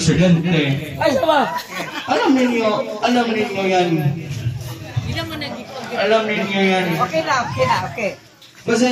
Presidente. Ay, sama! Alam ninyo yan. Alam ninyo yan. Okay na, okay. Kasi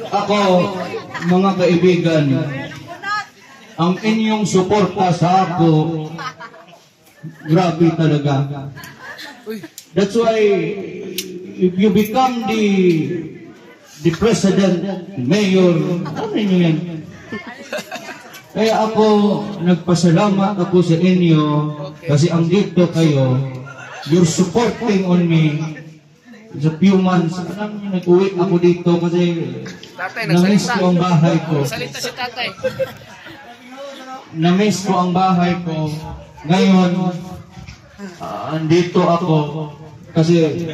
ako, mga kaibigan, ang inyong suporta sa ako, grabe talaga. That's why, if you become the president, mayor, alam ninyo yan. Kaya ako, nagpasalamat ako sa inyo kasi ang dito kayo, you're supporting on me sa few months. Alam niyo, nag-uwi ako dito kasi na-miss ko ang bahay ko. Salita si tatay. Na-miss ko ang bahay ko. Ngayon, andito ako kasi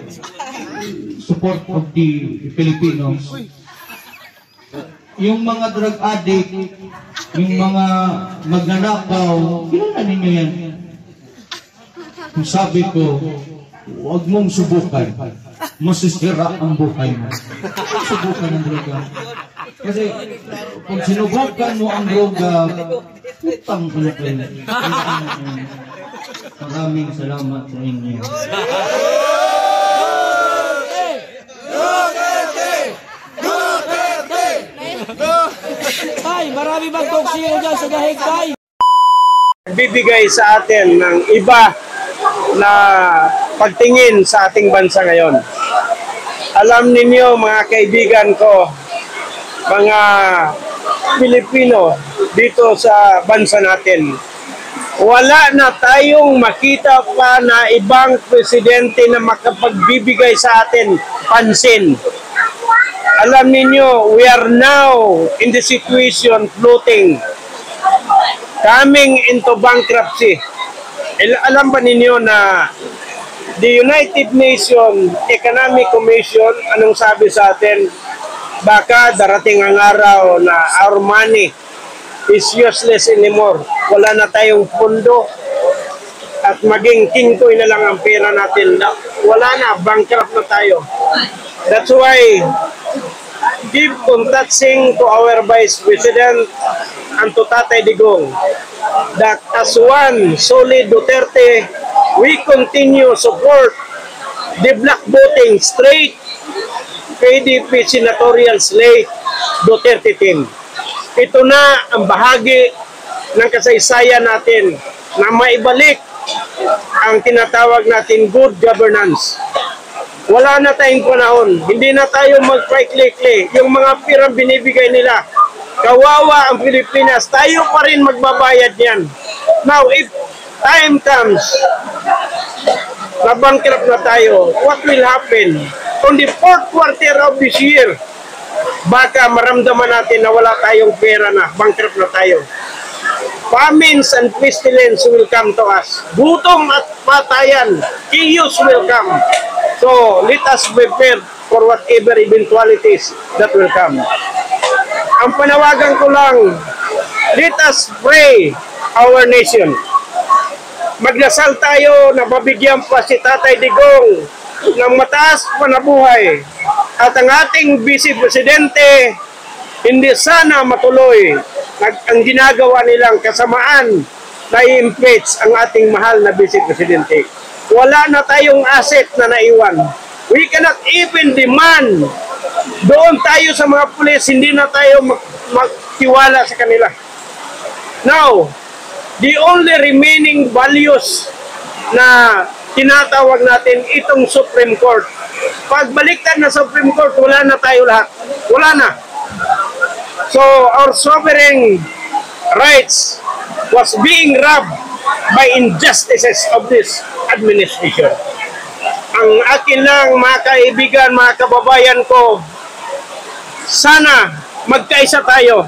support of the Filipinos. Yung mga drug addict, yung mga magnanakaw, kilala ninyo yan. Sabi ko, huwag mong subukan. Masisira ang buhay mo. Huwag subukan ang droga. Kasi kung sinubukan mo ang droga, putang ko na kayo. Maraming salamat sa inyo. Tay, marami bang toksino dyan sa dahig, tay? Bibigay sa atin ng iba na pagtingin sa ating bansa ngayon. Alam ninyo mga kaibigan ko, mga Pilipino dito sa bansa natin, wala na tayong makita pa na ibang presidente na makapagbibigay sa atin pansin. Alam ninyo, we are now in the situation floating, coming into bankruptcy. Alam ba ninyo na the United Nations Economic Commission, anong sabi sa atin? Baka darating ang araw na our money is useless anymore. Wala na tayong pundo at maging kintoy na lang ang pera natin. Wala na, bankrupt na tayo. That's why give contacting to our Vice President and to Tatay Digong that as one solid Duterte, we continue support the black voting straight PDP senatorial slate Duterte team. Ito na ang bahagi ng kasaysayan natin na maibalik ang tinatawag natin good governance. Wala na tayong panahon. Hindi na tayo mag-paiklikli. Yung mga pirang binibigay nila, kawawa ang Pilipinas, tayo pa rin magbabayad yan. Now, if time comes, na bankrupt na tayo, what will happen? On the fourth quarter of this year, baka maramdaman natin na wala tayong pera na, bankrupt na tayo. Famines and pestilence will come to us. Gutom at patayan, chaos will come. So, let us prepare for whatever eventualities that will come. Ang panawagan ko lang, let us pray our nation. Magdasal tayo na mabigyan pa si Tatay Digong ng mataas pa na buhay. At ang ating Vice Presidente, hindi sana matuloy ang ginagawa nilang kasamaan na i-impeach ang ating mahal na Vice Presidente. Wala na tayong asset na naiwan. We cannot even demand. Doon tayo sa mga pulis, hindi na tayo magtiwala sa kanila. Now, the only remaining values na tinatawag natin itong Supreme Court. Pagbaliktad na Supreme Court, wala na tayo lahat. Wala na. So, our sovereign rights was being robbed by injustices of this administration. Ang akin lang, mga kaibigan, mga kababayan ko, sana magkaisa tayo.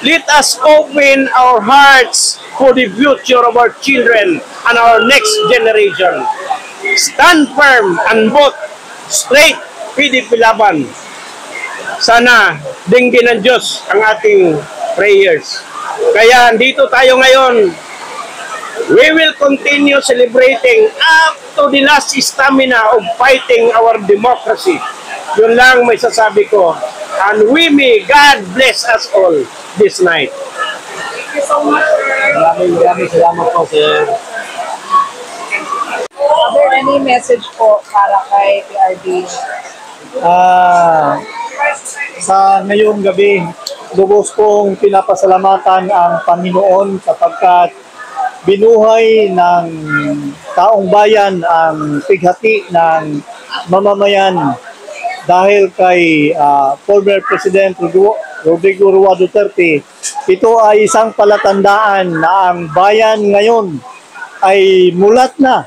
Let us open our hearts for the future of our children and our next generation. Stand firm and vote straight PDP laban. Sana dinggin ng Diyos ang ating prayers. Kaya dito tayo ngayon. We will continue celebrating up to the last stamina of fighting our democracy. Yun lang may sasabi ko. And we may God bless us all this night. Thank you so much, sir. Maraming salamat po, sir. Are there any message po para kay PRD? Sa ngayong gabi, lubos kong pinapasalamatan ang Panginoon sapagkat binuhay ng taong bayan ang pighati ng mamamayan dahil kay former President Rodrigo Roa Duterte. Ito ay isang palatandaan na ang bayan ngayon ay mulat na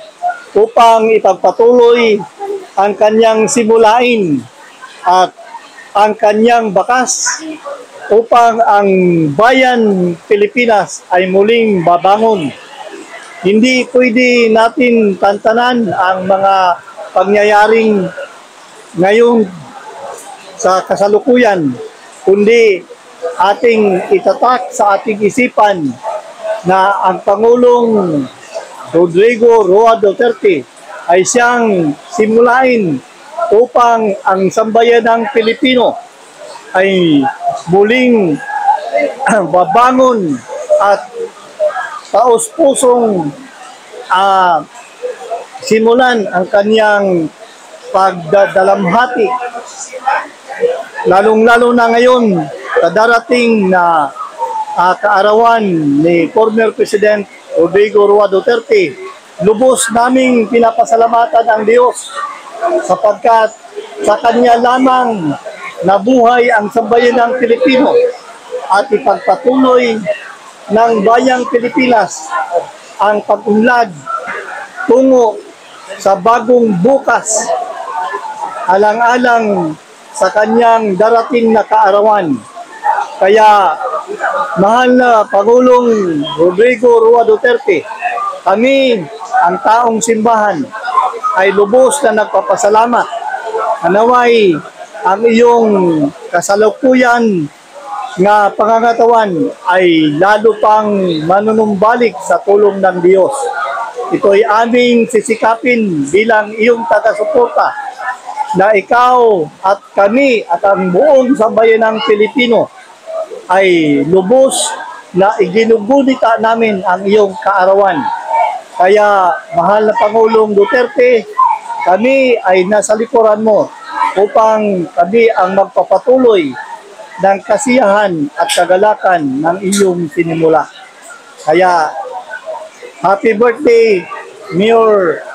upang ipagpatuloy ang kanyang simulain at ang kanyang bakas upang ang bayan Pilipinas ay muling babangon. Hindi pwede natin tantanan ang mga pangyayaring ngayon sa kasalukuyan, kundi ating itatak sa ating isipan na ang Pangulong Rodrigo Roa Duterte ay siyang simulain upang ang sambayanang Pilipino ay muling babangon at taos-pusong simulan ang kanyang pagdadalamhati. Lalong-lalo na ngayon sa darating na kaarawan ni former President Rodrigo Roa Duterte, lubos naming pinapasalamatan ang Diyos sapagkat sa Kanya lamang nabuhay ang sambayanang Pilipino at ipagpatuloy ng bayang Pilipinas ang pag-unlad tungo sa bagong bukas alang-alang sa Kanyang darating na kaarawan. Kaya, mahal na Pangulong Rodrigo Roa Duterte, kami, ang taong simbahan, ay lubos na nagpapasalamat. Naway ang iyong kasalukuyan nga pangangatawan ay lalo pang manunumbalik sa tulong ng Diyos. Ito ay aming sisikapin bilang iyong taga-suporta na ikaw at kami at ang buong sambayanang Pilipino ay lubos na iginugunita namin ang iyong kaarawan. Kaya, mahal na Pangulong Duterte, kami ay nasa likuran mo upang kami ang magpapatuloy ng kasiyahan at kagalakan ng iyong sinimula. Kaya, happy birthday, Mayor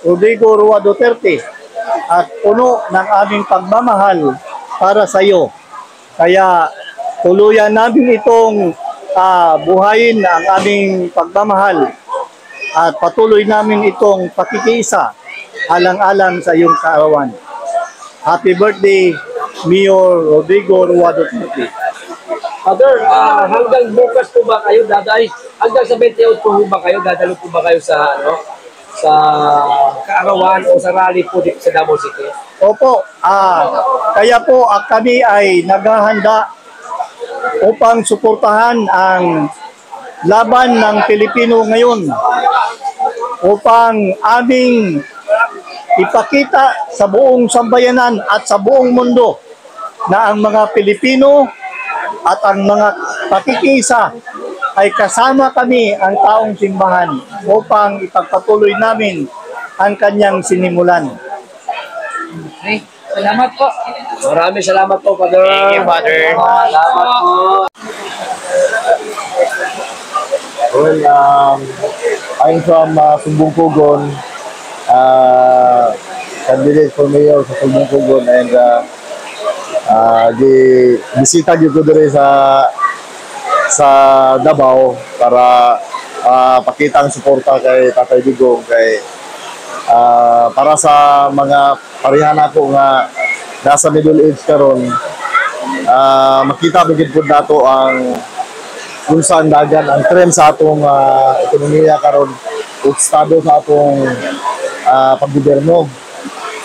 Rodrigo Roa Duterte, at puno ng aming pagmamahal para sa iyo. Kaya, tuluyan namin itong buhayin ang aming pagmamahal at patuloy namin itong pakikiisa alang-alang sa iyong kaarawan. Happy birthday, Mayor Rodrigo Roa Duterte. Father, hanggang bukas po ba kayo daday? Hanggang sa 28 po ba kayo? Dadalo po ba kayo sa sa kaarawan o sa rally po dito sa Davao City? Opo, kaya po kami ay naghahanda upang suportahan ang laban ng Pilipino ngayon upang aming ipakita sa buong sambayanan at sa buong mundo na ang mga Pilipino at ang mga pakikisa ay kasama kami ang taong simbahan upang ipagpatuloy namin ang kanyang sinimulan. Okay. Salamat po. Maraming salamat po, Father. Thank you, Father. Salamat po. Well, I'm from Sumbong Pugon, candidate for mayor sa Sumbong Pugon, and bisita dito dire sa Davao para pakita ang suporta kay Tatay Digong para sa mga parihan ako nga nasa middle age karon, makita bigid pud nato ang kung saan dagan ang trend sa atong ekonomiya karon ug estado sa atong paggobyerno.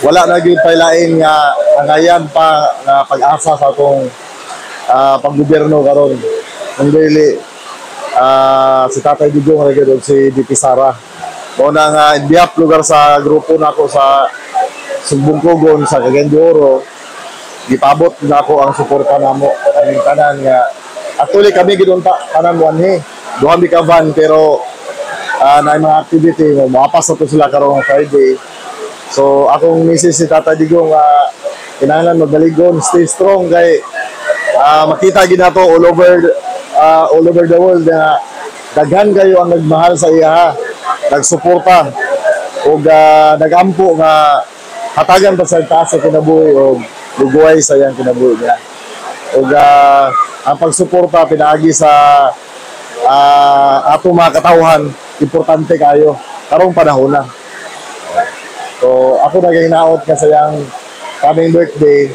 Wala na gyud paylain nga nangayan pa nga pag-asa sa atong paggobyerno karon. Kung dili si Tatay Digong ra gyud si DP Sara. Mao na nga indiyap lugar sa grupo nako sa Sumbong Pugon sa Cagayan de Oro. Gipabot nako ang suporta namo kaming tanan nga actually kami gidunta tanan wanhi duha mi ka van pero na mga activity mapas na to sila karong Friday. So akong misis si Tata Digong kinahanglan magdaligon, stay strong kay makita gid nato all over the world na daghan kayo ang nagmahal sa iya, nagsuporta ug nagampo nga hatagan pa sa taas sa kinabuhi o luguay sa iyang kinabuhi niya. Ug ang pagsuporta pinaagi sa ato mga katawhan importante kayo karong panahon na. So ako nagahinaot ka sa iyang coming birthday,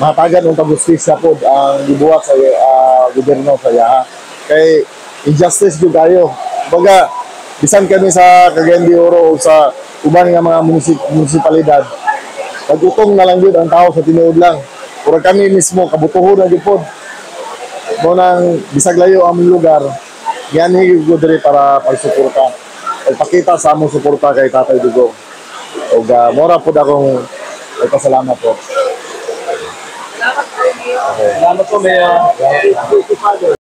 mahatagan ng kabustisya po ang gibuhat sa gobyerno sa iya. Kay injustice jud kayo. Baga bisan kami sa Cagayan de Oro o sa uban nga mga munisipalidad, pag-utong na lang yun ang tao sa tinuod lang. Pero kami mismo, kabutuhon na yun po. Munang bisag layo ang lugar, yan higit ko diri para pagsuporta. Pagpakita sa among suporta kay Tatay Digong. O mora po akong pasalamat po. Salamat po, Mayor.